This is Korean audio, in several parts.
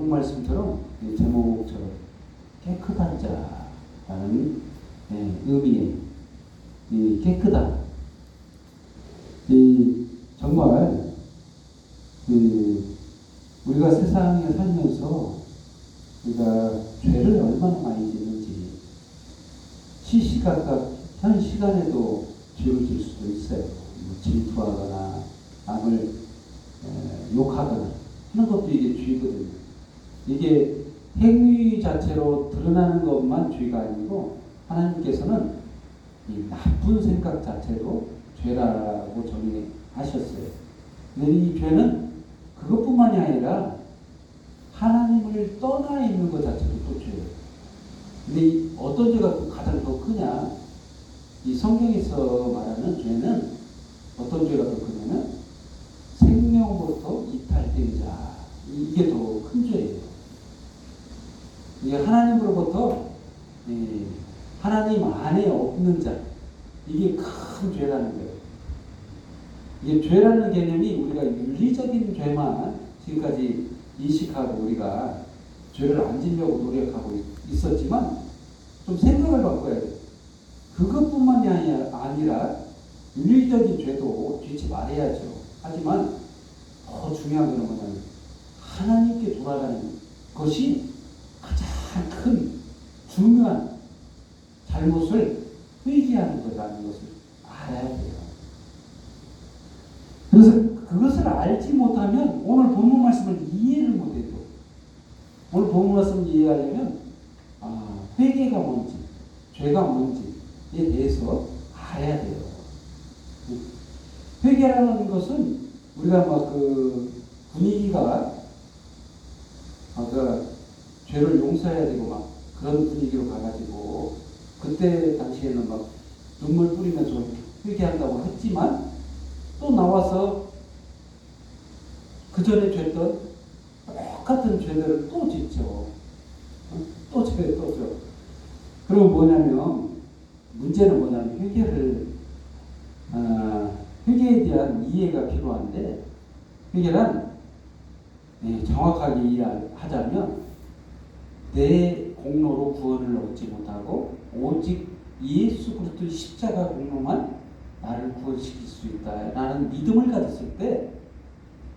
말씀처럼 제목처럼 깨끗한 자라는 의미의 깨끗한 정말 우리가 세상에 살면서 우리가 죄를 얼마나 많이 짓는지 시시각각 현 시간에도 죄를 질 수도 있어요. 질투하거나 남을 욕하거나 하는 것도 이게 죄거든요. 이게 행위 자체로 드러나는 것만 죄가 아니고 하나님께서는 이 나쁜 생각 자체도 죄라고 정의하셨어요. 근데 이 죄는 그것뿐만이 아니라 하나님을 떠나 있는 것 자체도 또 죄예요. 근데 어떤 죄가 가장 더 크냐? 이 성경에서 말하는 죄는 어떤 죄가 더 크냐면 생명으로부터 이탈된 자. 이게 더 큰 죄예요. 이게 하나님으로부터 하나님 안에 없는 자. 이게 큰 죄라는 거예요. 이게 죄라는 개념이 우리가 윤리적인 죄만 지금까지 인식하고 우리가 죄를 안 지려고 노력하고 있었지만 좀 생각을 바꿔야 돼요. 그것뿐만이 아니라 윤리적인 죄도 짓지 말아야죠. 하지만 더 중요한 것은 뭐냐면 하나님께 돌아가는 것이 가장 큰 중요한 잘못을 회개하는 거라는 것을 알아야 돼요. 그래서 그것을 알지 못하면 오늘 본문 말씀을 이해를 못해요. 오늘 본문 말씀을 이해하려면 회개가 뭔지, 죄가 뭔지에 대해서 알아야 돼요. 회개라는 것은 우리가 막 분위기가 죄를 용서해야 되고 막 그런 분위기로 가가지고 그때 당시에는 막 눈물 뿌리면서 회개한다고 했지만 또 나와서 그 전에 죄던 똑같은 죄들을 또 짓죠. 또 죄, 또 져. 그러면 뭐냐면 문제는 뭐냐면 회개에 대한 이해가 필요한데 회개란 정확하게 이해하자면 내 공로로 구원을 얻지 못하고 오직 예수 그리스도의 십자가 공로만 나를 구원시킬 수 있다라는 믿음을 가졌을 때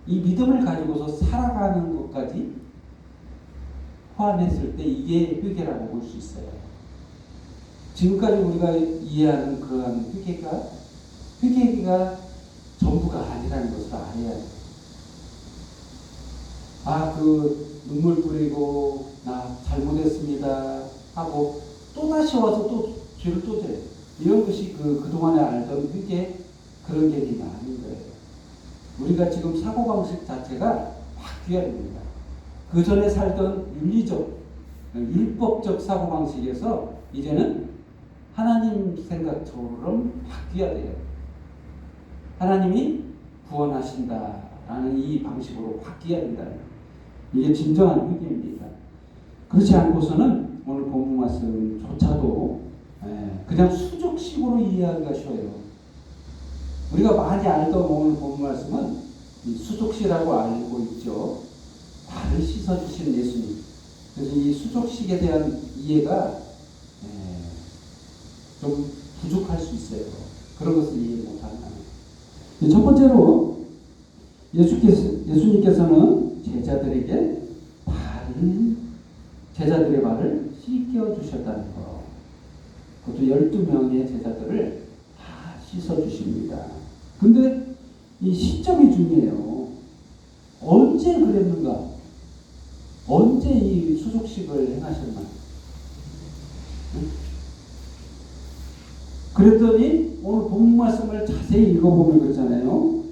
이 믿음을 가지고서 살아가는 것까지 포함했을 때 이게 회개라고 볼 수 있어요. 지금까지 우리가 이해하는 그런 회개가 전부가 아니라는 것을 알아야 돼요. 눈물 뿌리고 나 잘못했습니다 하고 또 다시 와서 또 죄를 또 져요. 이런 것이 그동안에 알던 회개 그런 개념이 아닌 거예요. 우리가 지금 사고방식 자체가 바뀌어야 됩니다. 그 전에 살던 율법적 사고방식에서 이제는 하나님 생각처럼 바뀌어야 돼요. 하나님이 구원하신다라는 이 방식으로 바뀌어야 된다. 이게 진정한 회개입니다. 그렇지 않고서는 오늘 본문 말씀조차도 그냥 수족식으로 이해하기가 쉬워요. 우리가 많이 알던 오늘 본문 말씀은 수족식이라고 알고 있죠. 발을 씻어주신 예수님. 그래서 이 수족식에 대한 이해가 좀 부족할 수 있어요. 그런 것을 이해 못하는. 첫 번째로 예수님께서는 제자들의 발을 씻겨주셨다는 것. 그것도 12명의 제자들을 다 씻어주십니다. 근데 이 시점이 중요해요. 언제 그랬는가? 언제 이 수족식을 행하셨나? 그랬더니 오늘 본문 말씀을 자세히 읽어보면 그렇잖아요.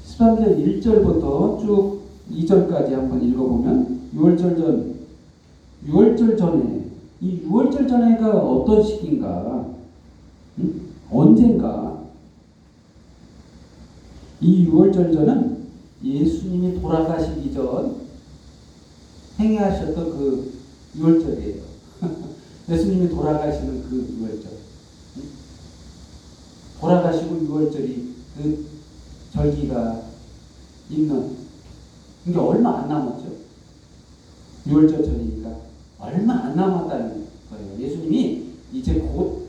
13절 1절부터 쭉 2절까지 한번 읽어보면 6월절 전에 이 6월절 전에가 어떤 시기인가? 언젠가? 이 6월절 전은 예수님이 돌아가시기 전 행하셨던 그 6월절이에요. 예수님이 돌아가시는 그 6월절. 돌아가시고 6월절이 그 절기가 있는, 이게 얼마 안 남았죠. 유월절 전이니까 얼마 안 남았다는 거예요. 예수님이 이제 곧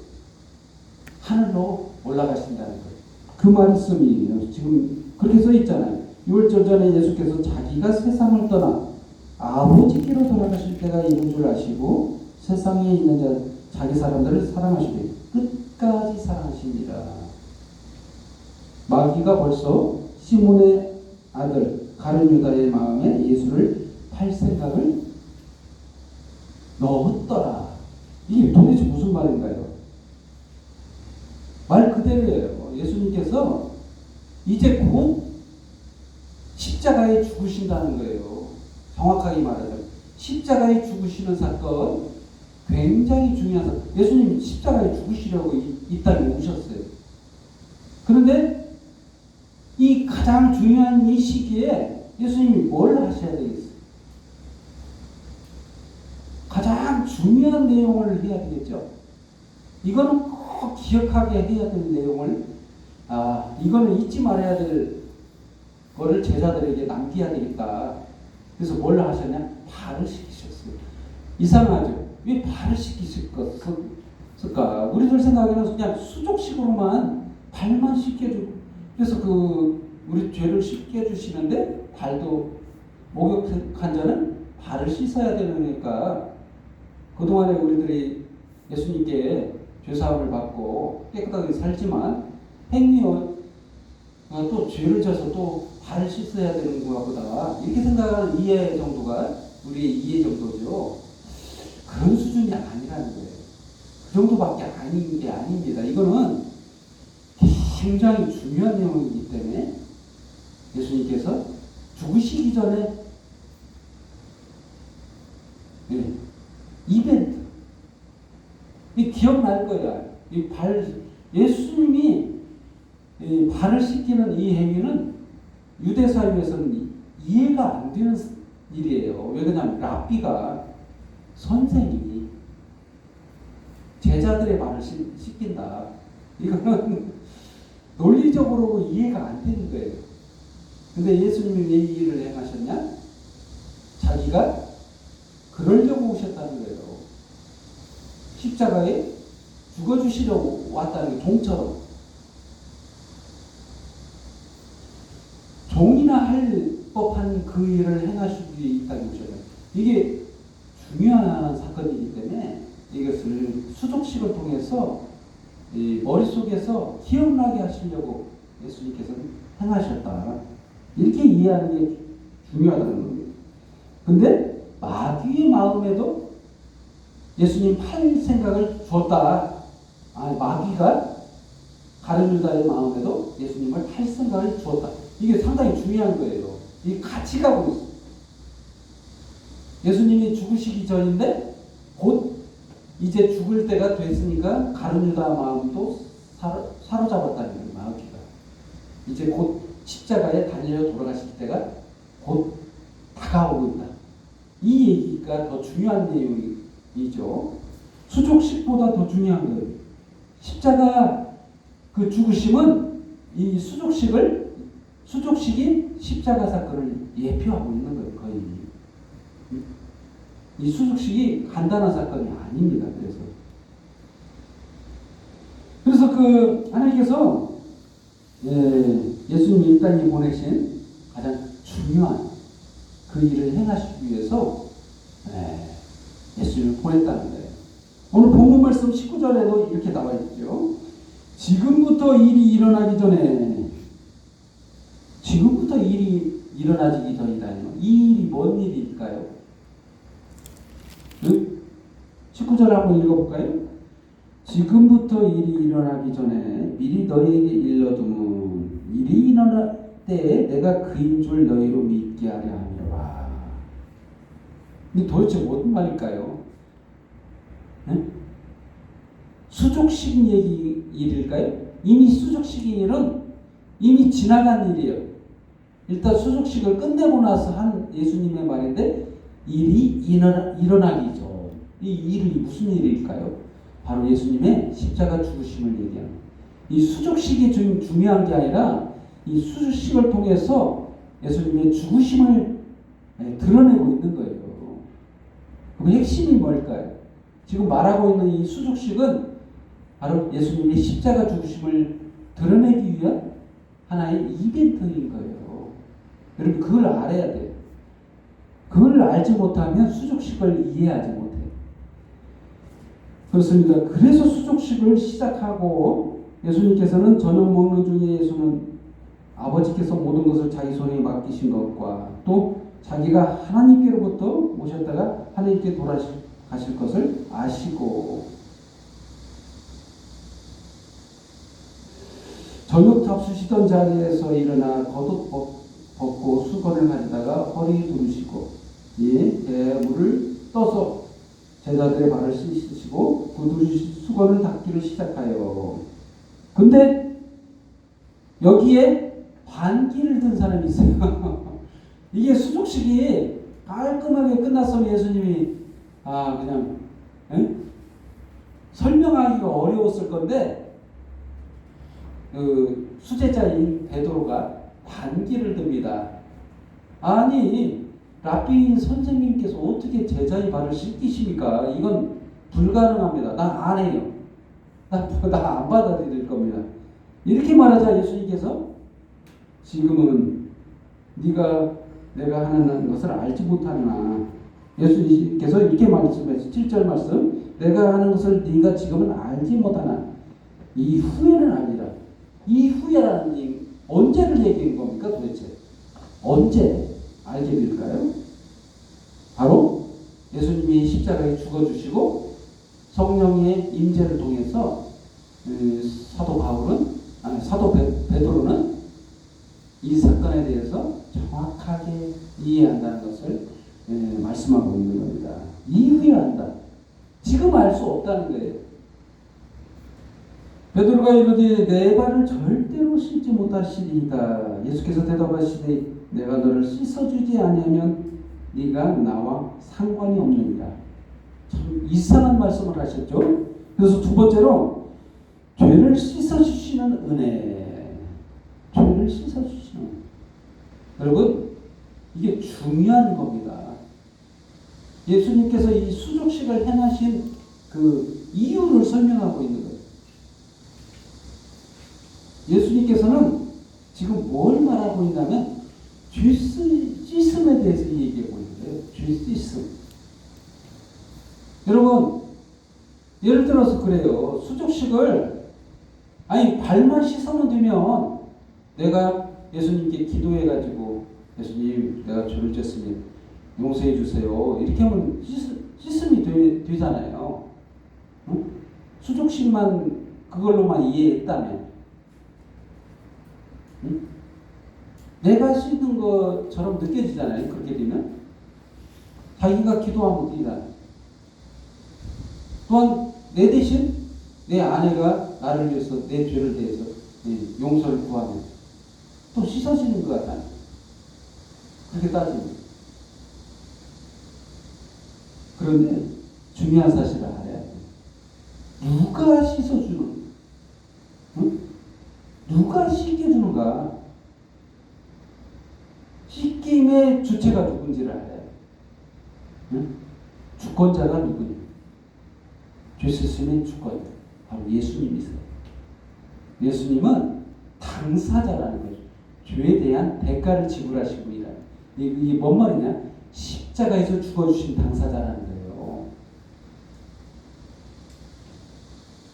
하늘로 올라가신다는 거예요. 그 말씀이에요. 지금 그렇게 써 있잖아요. 유월절 전에 예수께서 자기가 세상을 떠나 아버지께로 돌아가실 때가 이른 줄 아시고 세상에 있는 자기 사람들을 사랑하시되 끝까지 사랑하시니라. 마귀가 벌써 시몬의 아들 가룟 유다의 마음에 예수를 팔 생각을 넣었더라. 이게 도대체 무슨 말인가요? 말 그대로예요. 예수님께서 이제 곧 십자가에 죽으신다는 거예요. 정확하게 말하자면 십자가에 죽으시는 사건 굉장히 중요한 사건. 예수님 십자가에 죽으시려고 이 땅에 오셨어요. 그런데 이 가장 중요한 이 시기에 예수님이 뭘 하셔야 되겠어요? 가장 중요한 내용을 해야 되겠죠. 이거는 꼭 기억하게 해야 될 내용을, 이거는 잊지 말아야 될 거를 제자들에게 남겨야 되겠다. 그래서 뭘 하셨냐? 발을 씻기셨어요. 이상하죠? 왜 발을 씻기실까? 우리들 생각에는 그냥 수족식으로만 발만 씻겨주고, 그래서 우리 죄를 씻겨주시는데 발도 목욕한 자는 발을 씻어야 되니까 그동안에 우리들이 예수님께 죄사함을 받고 깨끗하게 살지만 행위와 또 죄를 져서 또 발을 씻어야 되는 것보다 이렇게 생각하는 이해 정도가 우리의 이해 정도죠. 그런 수준이 아니라는 거예요. 그 정도밖에 아닌 게 아닙니다. 이거는 굉장히 중요한 내용이기 때문에 예수님께서 죽으시기 전에 이벤트, 기억날 거야. 예수님이 발을 씻기는 이 행위는 유대 사회에서는 이해가 안 되는 일이에요. 왜 그러냐면 랍비가 선생이 제자들의 발을 씻긴다. 이거는 논리적으로 이해가 안 되는 거예요. 근데 예수님이 왜 이 일을 행하셨냐? 자기가 그러려고 오셨다는 거예요. 십자가에 죽어주시려고 왔다는 게 종처럼. 종이나 할 법한 그 일을 행하시기 위해 이 땅에 오셨어요. 이게 중요한 사건이기 때문에 이것을 수족식을 통해서 머릿속에서 기억나게 하시려고 예수님께서는 행하셨다. 이렇게 이해하는 게 중요하다는 겁니다. 근데 마귀의 마음에도 예수님 팔 생각을 줬다. 마귀가 가룟 유다의 마음에도 예수님을 팔 생각을 줬다. 이게 상당히 중요한 거예요. 이게 같이 가고 있어요. 예수님이 죽으시기 전인데 곧 이제 죽을 때가 됐으니까 가룟 유다 마음도 사로잡았다는 거예요. 마귀가. 이제 곧 십자가에 달려 돌아가실 때가 곧 다가오고 있다. 이 얘기가 더 중요한 내용이죠. 수족식보다 더 중요한 거예요. 십자가 그 죽으심은 이 수족식이 십자가 사건을 예표하고 있는 거예요. 거의. 이 수족식이 간단한 사건이 아닙니다. 그래서 하나님께서 예수님이 이 땅에 보내신 가장 중요한 그 일을 행하시기 위해서 예수님을 보냈다는 거예요. 오늘 본문 말씀 19절에도 이렇게 나와 있죠. 지금부터 일이 일어나기 전에, 지금부터 일이 일어나기 전이라니, 이 일이 뭔 일일까요? 19절 한번 읽어볼까요? 지금부터 일이 일어나기 전에 미리 너희에게 일러두면 일이 일어날 때에 내가 그인 줄 너희로 믿게 하려 함이라. 근데 도대체 무슨 말일까요? 네? 수족식 일일까요? 이미 수족식 일은 이미 지나간 일이에요. 일단 수족식을 끝내고 나서 한 예수님의 말인데 일이 일어나기 전. 이 일이 무슨 일일까요? 바로 예수님의 십자가 죽으심을 얘기합니다. 이 수족식이 중요한 게 아니라 이 수족식을 통해서 예수님의 죽으심을 드러내고 있는 거예요. 그 핵심이 뭘까요? 지금 말하고 있는 이 수족식은 바로 예수님의 십자가 죽으심을 드러내기 위한 하나의 이벤트인 거예요. 여러분 그걸 알아야 돼요. 그걸 알지 못하면 수족식을 이해하지 못해요. 그렇습니다. 그래서 수족식을 시작하고 예수님께서는 저녁 먹는 중에 예수는 아버지께서 모든 것을 자기 손에 맡기신 것과 또 자기가 하나님께로부터 오셨다가 하나님께 돌아가실 것을 아시고 저녁 잡수시던 자리에서 일어나 겉옷 벗고 수건을 가지다가 허리 두르시고 대물을 떠서 제자들의 발을 씻으시고 그 수건을 닦기를 시작하여 근데 여기에 반기를 든 사람이 있어요. 이게 수족식이 깔끔하게 끝났으면 예수님이 그냥 설명하기가 어려웠을 건데 그 수제자인 베드로가 반기를 듭니다. 아니 라비 선생님께서 어떻게 제자의 발을 씻기십니까? 이건 불가능합니다. 나 안 해요. 나 안 받아들일 겁니다. 이렇게 말하자 예수님께서 지금은 내가 하는 것을 알지 못하나 예수님께서 이렇게 말씀하시죠. 7절 말씀 내가 하는 것을 네가 지금은 알지 못하나 이후에는 알리라. 이후에라는 얘기 언제를 얘기한 겁니까 도대체? 언제 알게 될까요? 바로 예수님이 십자가에 죽어주시고 성령의 임재를 통해서 사도 베드로는 이 사건에 대해서 정확하게 이해한다는 것을 말씀하고 있는 겁니다. 이후에 안다. 지금 알 수 없다는 거예요. 베드로가 이르되 내 발을 절대로 씻지 못하시리이다. 예수께서 대답하시되 내가 너를 씻어주지 아니하면 네가 나와 상관이 없느니라. 참 이상한 말씀을 하셨죠. 그래서 두 번째로 죄를 씻어주시는 은혜. 죄를 씻어주시는 여러분 이게 중요한 겁니다. 예수님께서 이 수족식을 행하신 그 이유를 설명하고 있는 거예요. 예수님께서는 지금 뭘 말하고 있냐면 죄 씻음에 대해서 얘기하고 있는 거예요. 죄 씻음. 여러분 예를 들어서 그래요. 수족식을 발만 씻어면 되면 내가 예수님께 기도해가지고 예수님 내가 죄를 졌으니 용서해 주세요. 이렇게 하면 씻음이 되잖아요. 응? 수족식만 그걸로만 이해했다면 응? 내가 씻는 것처럼 느껴지잖아요. 그렇게 되면 자기가 기도하면 되잖아요. 또한 내 대신 내 아내가 나를 위해서 내 죄를 대해서 용서를 구하면 또 씻어지는 것 같아요. 그렇게 따지면. 그런데 중요한 사실을 알아야 돼요. 누가 씻어주는? 응? 누가 씻겨주는가? 씻김의 주체가 누군지를 알아야 돼요. 응? 주권자가 누구냐? 죄 씻음의 주권 바로 예수님이세요. 예수님은 당사자라는 거죠. 죄에 대한 대가를 지불하신 분이다. 이게 뭔 말이냐? 십자가에서 죽어주신 당사자라는 거예요.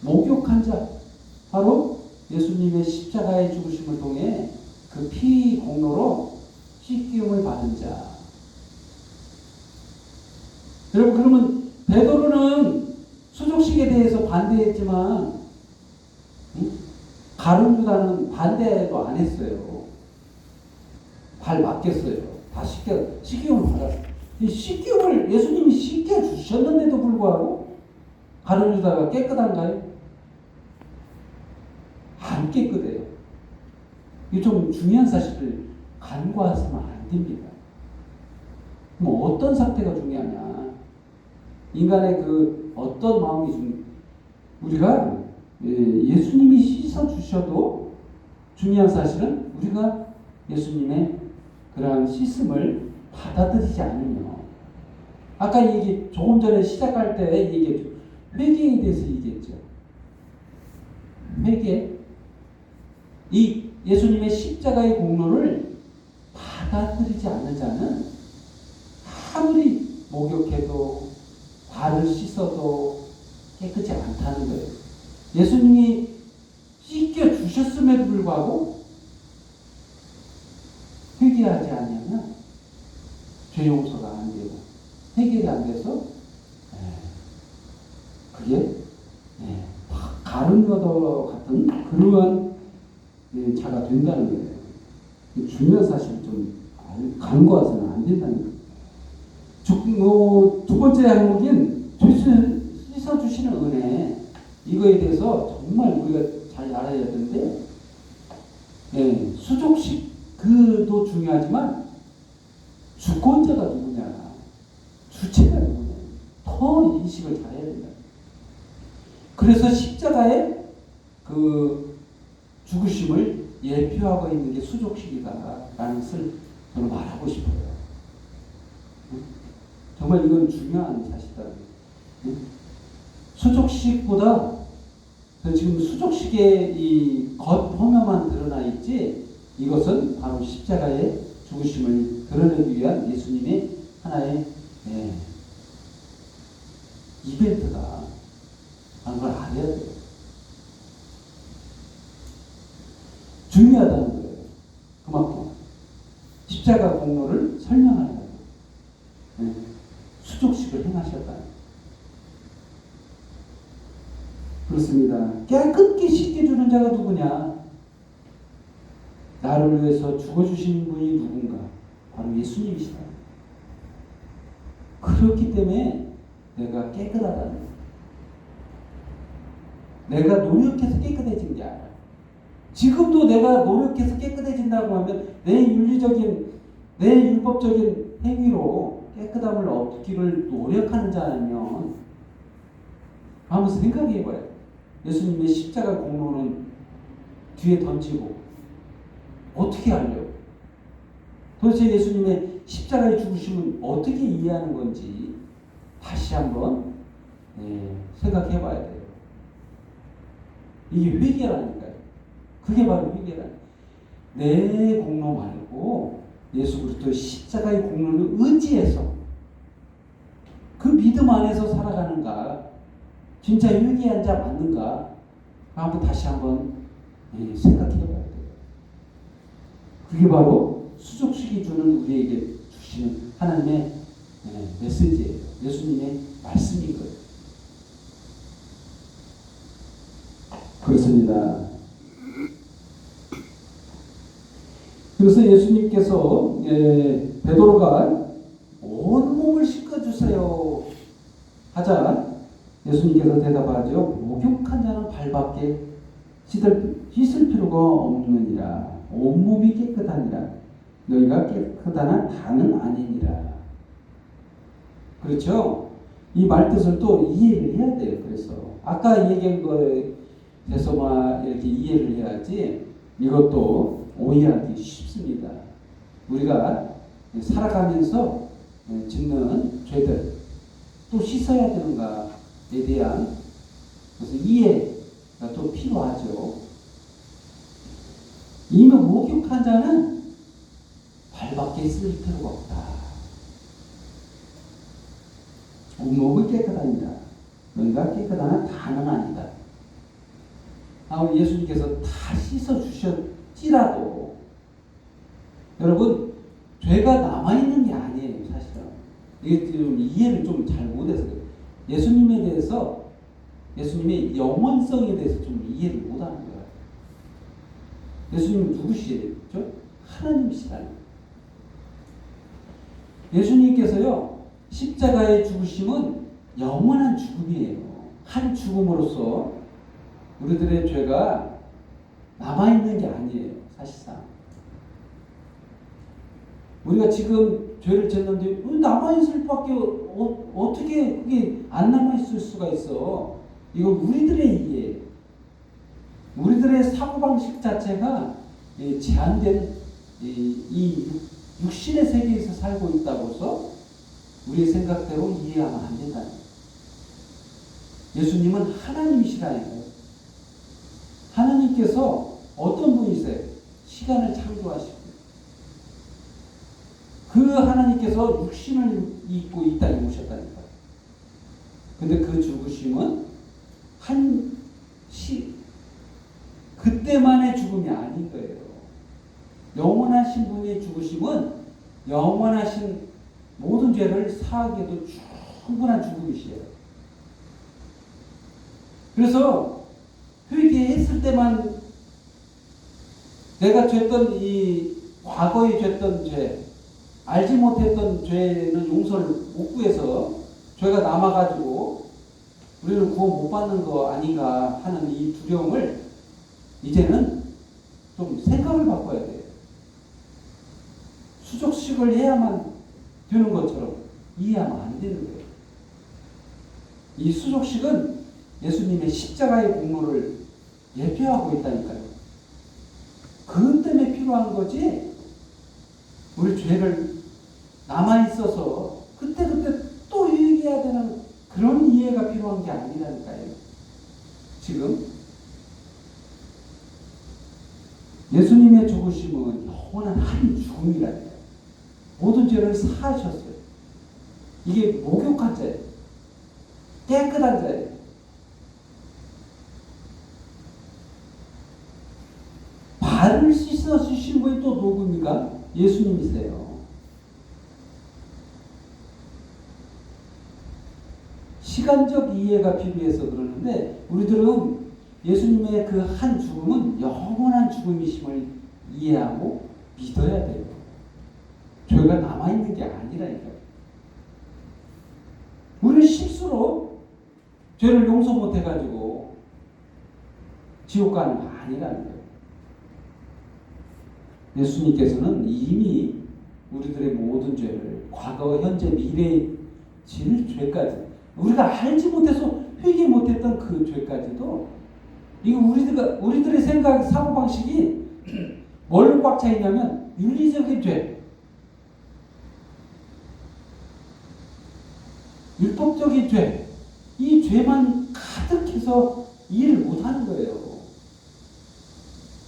목욕한 자 바로 예수님의 십자가의 죽으심을 통해 그 피 공로로 씻기움을 받은 자. 여러분 그러면 베드로는 수족식에 대해서 반대했지만 가룟 유다는 반대도 안 했어요. 발 맡겼어요. 다 씻기움을 받았어요. 이 씻기움을 예수님이 씻겨주셨는데도 불구하고 가룟 유다가 깨끗한가요? 안 깨끗해요. 이 좀 중요한 사실을 간과해서는 안 됩니다. 뭐 어떤 상태가 중요하냐? 인간의 그 어떤 마음이 우리가 예수님이 씻어 주셔도 중요한 사실은 우리가 예수님의 그러한 씻음을 받아들이지 않으며 아까 조금 전에 시작할 때 회개에 대해서 얘기했죠. 회개. 이 예수님의 십자가의 공로를 받아들이지 않는 자는 아무리 목욕해도 발을 씻어도 깨끗이 않다는 거예요. 예수님이 씻겨 주셨음에도 불구하고 회개하지 않으면 죄 용서가 안 되고 해결이 안 돼서 그게 가른 거도 같은 그러한 자가 된다는 거예요. 중요한 사실 좀 간과해서는 안 된다는 거예요. 두 번째 항목인 씻어주시는 은혜, 이거에 대해서 정말 우리가 잘 알아야 되는데, 수족식 그도 중요하지만 주권자가 누구냐, 주체가 누구냐, 더 인식을 잘해야 된다. 그래서 십자가의 그 죽으심을 예표하고 있는 게 수족식이다라는 것을 저는 말하고 싶어요. 정말 이건 중요한 사실이다. 수족식보다 지금 수족식의 이 겉표면만 드러나 있지, 이것은 바로 십자가의 죽으심을 드러내기 위한 예수님의 하나의 이벤트다 하는 걸 알아야 돼요. 중요하다는 거예요. 그만큼 십자가 공로를 설명하는 거예요. 수족식을 행하셨다. 그렇습니다. 깨끗게 씻겨주는 자가 누구냐? 나를 위해서 죽어주신 분이 누군가? 바로 예수님이시다. 그렇기 때문에 내가 깨끗하다는 거예요. 내가 노력해서 깨끗해진 게 아니라, 지금도 내가 노력해서 깨끗해진다고 하면 내 율법적인 행위로 깨끗함을 얻기를 노력하는 자라면 한번 생각해 봐요. 예수님의 십자가 공로는 뒤에 던지고 어떻게 하려고? 도대체 예수님의 십자가의 죽으심은 어떻게 이해하는 건지 다시 한번 생각해 봐야 돼요. 이게 회개라니까요. 그게 바로 회개라니까요. 내 공로 말고 예수 그리스도의 십자가의 공로를 의지해서 그 믿음 안에서 살아가는가, 진짜 회개한 자 맞는가, 다시 한번 생각해 봐야 돼요. 그게 바로 수족식이 주는 우리에게 주시는 하나님의 메시지예요. 예수님의 말씀인 거예요. 그렇습니다. 그래서 예수님께서 베드로가 온몸을 씻어주세요 하자 예수님께서 대답하죠. 목욕한 자는 발밖에 씻을 필요가 없느니라. 온몸이 깨끗하니라. 너희가 깨끗하나 다는 아니니라. 그렇죠? 이 말뜻을 또 이해를 해야 돼요. 그래서 아까 얘기한 거에 대해서만 이렇게 이해를 해야지 이것도 오해하기 쉽습니다. 우리가 살아가면서 짓는 죄들 또 씻어야 되는가에 대한 그래서 이해가 또 필요하죠. 이미 목욕한 자는 발밖에 쓸 필요가 없다. 온몸이 깨끗합니다. 너희가 깨끗하나 다는 아니다. 예수님께서 다 씻어주셨지라도 여러분 죄가 남아있는 게 아니에요. 사실은 이게 좀 이해를 좀 잘 못해서 그래요. 예수님에 대해서 예수님의 영원성에 대해서 좀 이해를 못하는 거예요. 예수님은 누구시죠? 하나님이시다는 거예요. 예수님께서요 십자가의 죽으심은 영원한 죽음이에요. 한 죽음으로써 우리들의 죄가 남아있는 게 아니에요. 사실상 우리가 지금 죄를 졌는데 남아있을 밖에 어떻게 그게 안 남아있을 수가 있어. 이건 우리들의 이해, 우리들의 사고방식 자체가 제한된 이 육신의 세계에서 살고 있다고서 우리의 생각대로 이해하면 안 된다는 거예요. 예수님은 하나님이시라는 거예요. 하나님께서 어떤 분이세요? 시간을 창조하시고 그 하나님께서 육신을 입고 이 땅에 오셨다는 거예요. 근데 그 죽으심은 그때만의 죽음이 아닌 거예요. 영원하신 분의 죽으심은 영원하신 모든 죄를 사하기에도 충분한 죽음이시에요. 그래서 회개했을 때만 내가 죄던 이 과거에 죄던 죄, 알지 못했던 죄는 용서를 못 구해서 죄가 남아가지고 우리는 구원 못 받는 거 아닌가 하는 이 두려움을 이제는 좀 생각을 바꿔야 돼요. 수족식을 해야만 되는 것처럼 이해하면 안 되는 거예요. 이 수족식은 예수님의 십자가의 공로를 예표하고 있다니까요. 그것 때문에 필요한 거지, 우리 죄를 남아있어서 그때그때 또 얘기해야 되는 그런 이해가 필요한 게 아니라니까요. 지금 예수님의 죽으심은 영원한 한 죽음이라니까요. 모든 죄를 사하셨어요. 이게 목욕한 자예요. 깨끗한 자예요. 발을 씻어 주신 분이 또 누굽니까? 예수님이세요. 시간적 이해가 필요해서 그러는데 우리들은 예수님의 그 한 죽음은 영원한 죽음이심을 이해하고 믿어야 돼요. 죄가 남아있는 게 아니라니까요. 우리는 실수로 죄를 용서 못해가지고 지옥 가는 거 아니라는 거예요. 예수님께서는 이미 우리들의 모든 죄를 과거, 현재, 미래의 죄까지 우리가 알지 못해서 회개 못했던 그 죄까지도 이거 우리들의 생각, 사고방식이 뭘로 꽉 차 있냐면 윤리적인 죄, 율법적인 죄, 이 죄만 가득해서 이해를 못하는 거예요.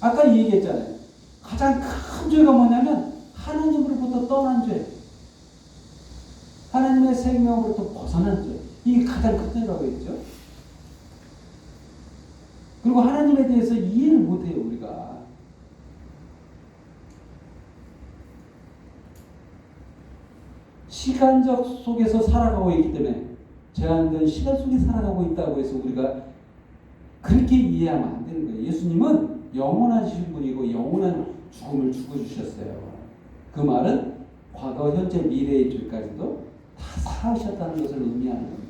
아까 얘기했잖아요. 가장 큰 죄가 뭐냐면 하나님으로부터 떠난 죄, 하나님의 생명으로부터 벗어난 죄, 이게 가장 큰 죄라고 했죠. 그리고 하나님에 대해서 이해를 못해요. 우리가 시간적 속에서 살아가고 있기 때문에, 제한된 시간 속에 살아가고 있다고 해서 우리가 그렇게 이해하면 안 되는 거예요. 예수님은 영원하신 분이고 영원한 죽음을 죽어주셨어요. 그 말은 과거, 현재, 미래의 죄까지도 다 사하셨다는 것을 의미하는 겁니다.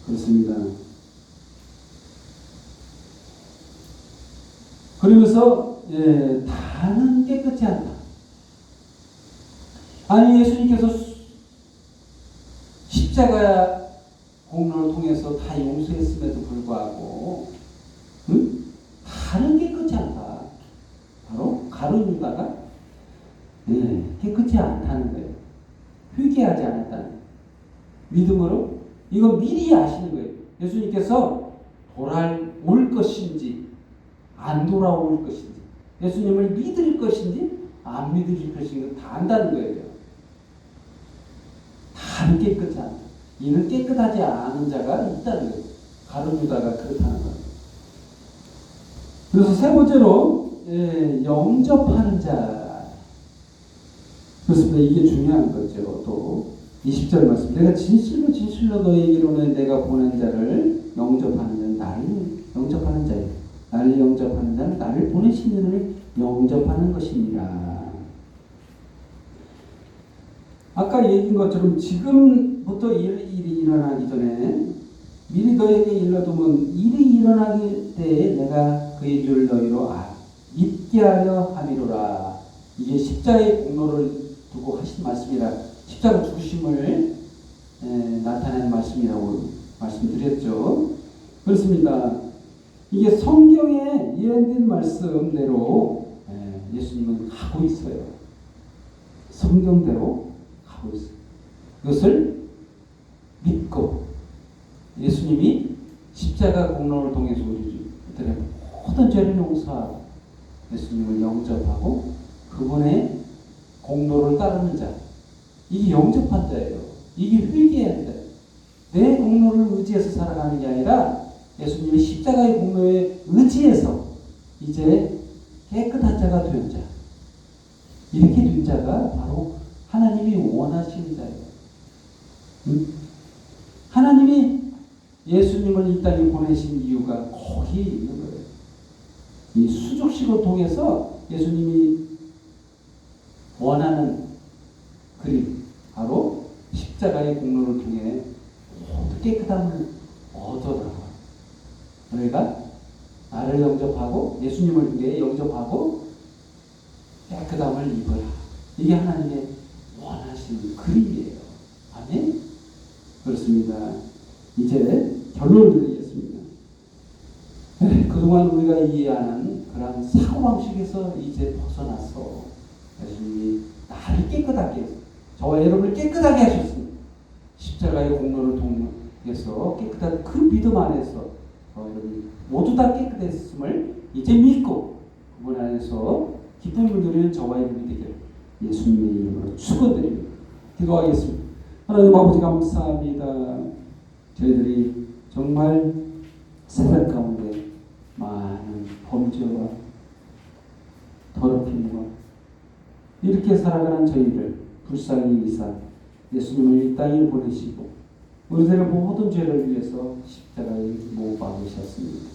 그렇습니다. 그러면서 다는 깨끗지 않다. 아니, 예수님께서 십자가 공로를 통해서 다 용서했음에도 불구하고 다는 깨끗지 않다. 바로 가룟 유다가 깨끗지 않다는 거예요. 회개하지 않았다는 거예요. 믿음으로 이거 미리 아시는 거예요. 예수님께서 돌아올 것인지 안 돌아올 것인지, 예수님을 믿을 것인지 안 믿을 것인지 다 안다는 거예요. 다는 깨끗지 않다. 이는 깨끗하지 않은 자가 있다는 거예요. 가룟 유다가 그렇다는 거예요. 그래서 세 번째로 영접하는 자. 그렇습니다. 이게 중요한 거죠. 또 20절 말씀. 내가 진실로 진실로 너에게로는 내가 보낸 자를 영접하는 자는 나를 영접하는 자예요. 나를 영접하는 자는 나를 보내신 이를 영접하는 것이니라. 아까 얘기한 것처럼 지금부터 일이 일어나기 전에 미리 너에게 일러두면 일이 일어나기 때에 내가 그의 줄을 너희로 믿게 하려 함이로라. 이게 십자가의 공로를 두고 하신 말씀이라, 십자가 죽으심을 나타낸 말씀이라고 말씀드렸죠. 그렇습니다. 이게 성경에 예언된 말씀대로 예수님은 가고 있어요. 성경대로 가고 있어요. 그것을 믿고 예수님이 십자가 공로를 통해서 우리들의 모든 죄를 용서하고 예수님을 영접하고 그분의 공로를 따르는 자, 이게 영접한 자예요. 이게 회개한 자예요. 내 공로를 의지해서 살아가는 게 아니라 예수님의 십자가의 공로에 의지해서 이제 깨끗한 자가 된 자, 이렇게 된 자가 바로 하나님이 원하시는 자예요. 하나님이 예수님을 이 땅에 보내신 이유가 거기 있는 거예요. 이 수족식을 통해서 예수님이 원하는 그림, 바로 십자가의 공로를 통해 깨끗함을 얻어라. 너희가 나를 영접하고 예수님을 위해 영접하고 깨끗함을 입어라. 이게 하나님의 원하시는 그림이에요. 아멘? 그렇습니다. 이제 결론을 드리겠습니다. 그동안 우리가 이해하는 그런 사고방식에서 이제 벗어나서 예수님이 나를 깨끗하게 해서 저와 여러분을 깨끗하게 하셨습니다. 십자가의 공로를 통해서 깨끗한 그 믿음 안에서 여러분 모두 다 깨끗했음을 이제 믿고 그분 안에서 기쁨을 누리는 저와 여러분이 되기를 예수님의 이름으로 축원드립니다. 기도하겠습니다. 하나님 아버지 감사합니다. 저희들이 정말 생활 가운데 많은 범죄와 더럽힘과 이렇게 살아가는 저희를 불쌍히 여기사 예수님을 이 땅에 보내시고 우리들의 모든 죄를 위해서 십자가에 못 박으셨습니다.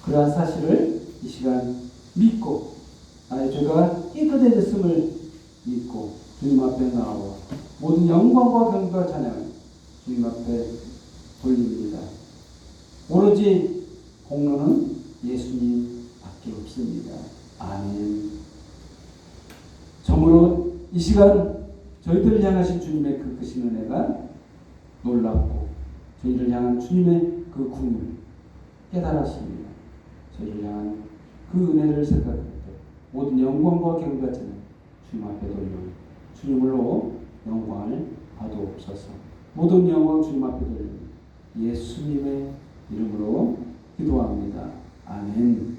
그러한 사실을 이 시간 믿고 나의 죄가 깨끗해졌음을 믿고 주님 앞에 나와 모든 영광과 경배와 찬양을 주님 앞에 돌립니다. 오로지 공로는 예수님밖에 없습니다. 아멘. 정말로 이 시간 저희들을 향하신 주님의 그 크신 은혜가 놀랍고 저희를 향한 주님의 그 궁을 깨달았습니다. 저희를 향한 그 은혜를 생각할 때 모든 영광과 경배가 주님 앞에 돌려 주님으로 영광을 받아옵소서. 모든 영광 주님 앞에 돌려 예수님의 이름으로 기도합니다. 아멘.